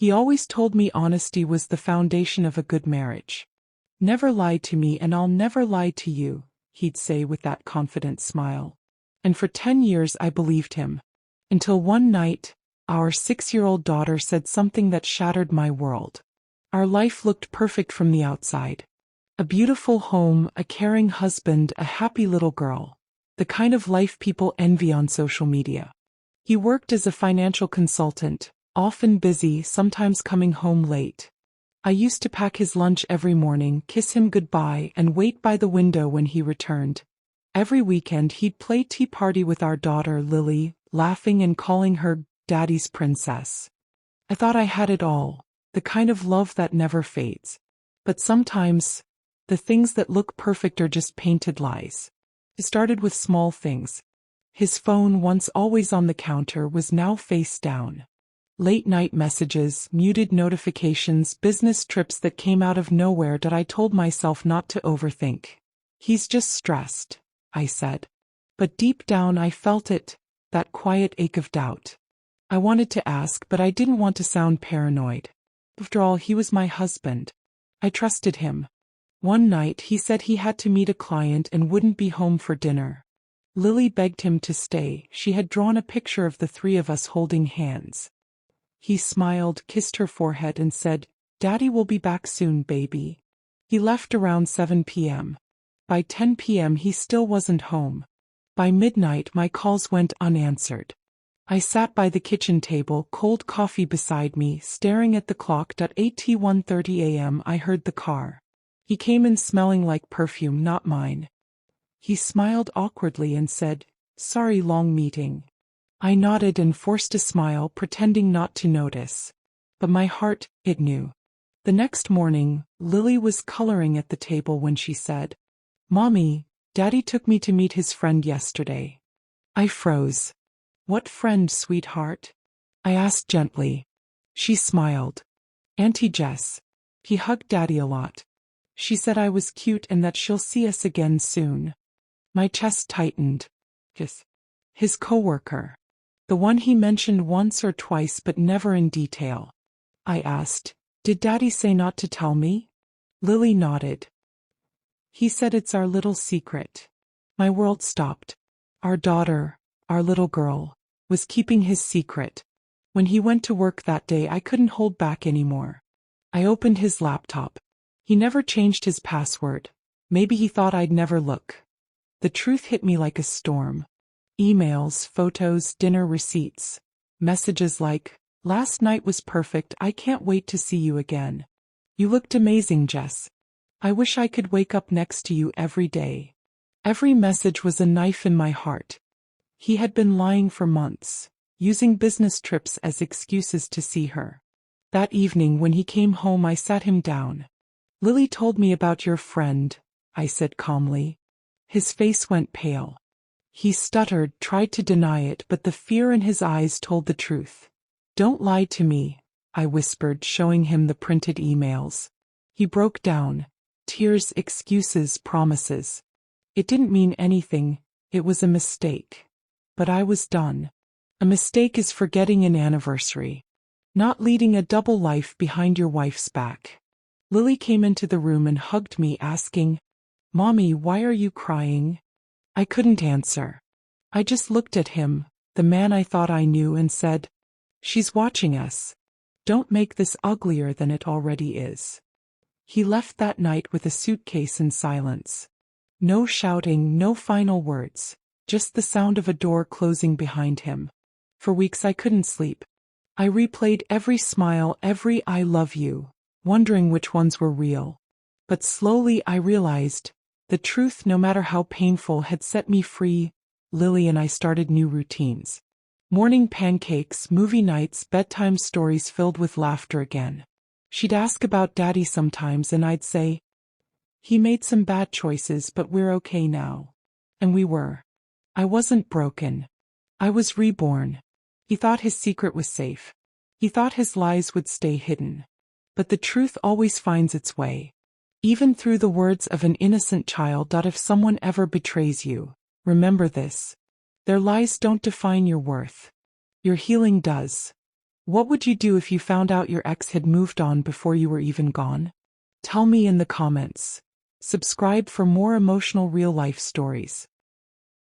He always told me honesty was the foundation of a good marriage. Never lie to me and I'll never lie to you, he'd say with that confident smile. And for 10 years I believed him. Until one night, our 6-year-old daughter said something that shattered my world. Our life looked perfect from the outside. A beautiful home, a caring husband, a happy little girl. The kind of life people envy on social media. He worked as a financial consultant, often busy, sometimes coming home late. I used to pack his lunch every morning, kiss him goodbye, and wait by the window when he returned. Every weekend he'd play tea party with our daughter Lily, laughing and calling her Daddy's princess. I thought I had it all, the kind of love that never fades. But sometimes, the things that look perfect are just painted lies. It started with small things. His phone, once always on the counter, was now face down. Late-night messages, muted notifications, business trips that came out of nowhere that I told myself not to overthink. He's just stressed, I said. But deep down I felt it, that quiet ache of doubt. I wanted to ask, but I didn't want to sound paranoid. After all, he was my husband. I trusted him. One night he said he had to meet a client and wouldn't be home for dinner. Lily begged him to stay. She had drawn a picture of the three of us holding hands. He smiled, kissed her forehead and said, "Daddy will be back soon, baby." He left around 7 p.m. By 10 p.m. he still wasn't home. By midnight my calls went unanswered. I sat by the kitchen table, cold coffee beside me, staring at the clock. At 1:30 a.m. I heard the car. He came in smelling like perfume, not mine. He smiled awkwardly and said, "Sorry, long meeting." I nodded and forced a smile, pretending not to notice. But my heart, it knew. The next morning, Lily was coloring at the table when she said, "Mommy, Daddy took me to meet his friend yesterday." I froze. "What friend, sweetheart?" I asked gently. She smiled. "Auntie Jess. He hugged Daddy a lot. She said I was cute and that she'll see us again soon." My chest tightened. His coworker. The one he mentioned once or twice but never in detail. I asked, "Did Daddy say not to tell me?" Lily nodded. "He said it's our little secret." My world stopped. Our daughter, our little girl, was keeping his secret. When he went to work that day I couldn't hold back anymore. I opened his laptop. He never changed his password. Maybe he thought I'd never look. The truth hit me like a storm. Emails, photos, dinner receipts. Messages like, "Last night was perfect, I can't wait to see you again. You looked amazing, Jess. I wish I could wake up next to you every day." Every message was a knife in my heart. He had been lying for months, using business trips as excuses to see her. That evening when he came home I sat him down. "Lily told me about your friend," I said calmly. His face went pale. He stuttered, tried to deny it, but the fear in his eyes told the truth. "Don't lie to me," I whispered, showing him the printed emails. He broke down. Tears, excuses, promises. It didn't mean anything, it was a mistake. But I was done. A mistake is forgetting an anniversary. Not leading a double life behind your wife's back. Lily came into the room and hugged me, asking, "Mommy, why are you crying?" I couldn't answer. I just looked at him, the man I thought I knew, and said, "She's watching us. Don't make this uglier than it already is." He left that night with a suitcase in silence. No shouting, no final words, just the sound of a door closing behind him. For weeks I couldn't sleep. I replayed every smile, every "I love you," wondering which ones were real. But slowly I realized, the truth, no matter how painful, had set me free. Lily and I started new routines. Morning pancakes, movie nights, bedtime stories filled with laughter again. She'd ask about Daddy sometimes and I'd say, "He made some bad choices, but we're okay now." And we were. I wasn't broken. I was reborn. He thought his secret was safe. He thought his lies would stay hidden. But the truth always finds its way. Even through the words of an innocent child. If someone ever betrays you, remember this. Their lies don't define your worth. Your healing does. What would you do if you found out your ex had moved on before you were even gone? Tell me in the comments. Subscribe for more emotional real-life stories.